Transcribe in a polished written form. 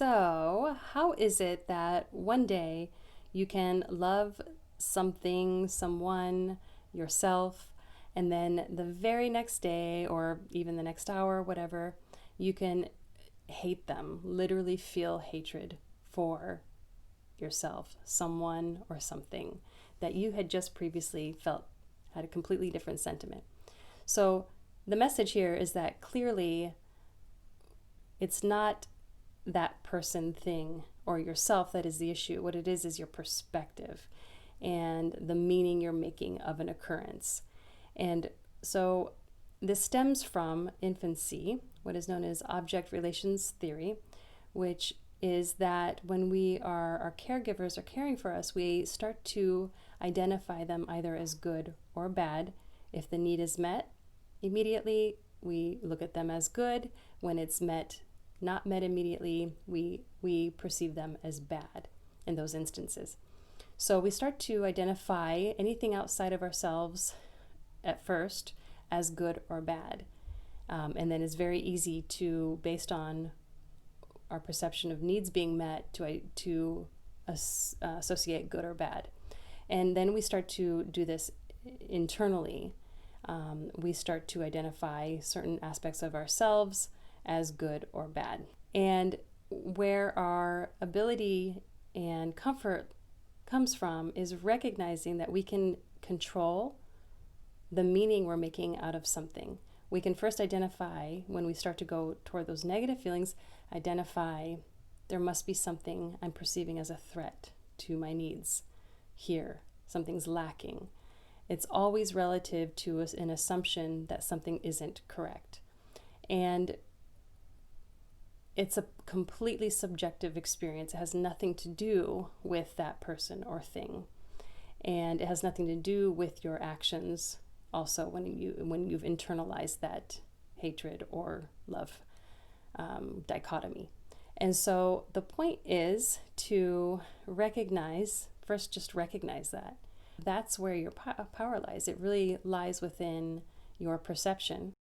So, how is it that one day you can love something, someone, yourself, and then the very next day or even the next hour, whatever, you can hate them, literally feel hatred for yourself, someone, or something that you had just previously felt had a completely different sentiment? So, the message here is that clearly it's not that person, thing, or yourself that is the issue. What it is your perspective and the meaning you're making of an occurrence. And so this stems from infancy, what is known as object relations theory, which is that when our caregivers are caring for us, we start to identify them either as good or bad. If the need is met, immediately we look at them as good. When it's not met immediately, we perceive them as bad in those instances. So we start to identify anything outside of ourselves at first as good or bad. And then it's very easy to, based on our perception of needs being met, to associate good or bad. And then we start to do this internally. We start to identify certain aspects of ourselves as good or bad. And where our ability and comfort comes from is recognizing that we can control the meaning we're making out of something. We can first identify, when we start to go toward those negative feelings, identify there must be something I'm perceiving as a threat to my needs here. Something's lacking. It's always relative to an assumption that something isn't correct. And it's a completely subjective experience. It has nothing to do with that person or thing. And it has nothing to do with your actions also when you've internalized that hatred or love dichotomy. And so the point is to recognize, first just recognize that. That's where your power lies. It really lies within your perception.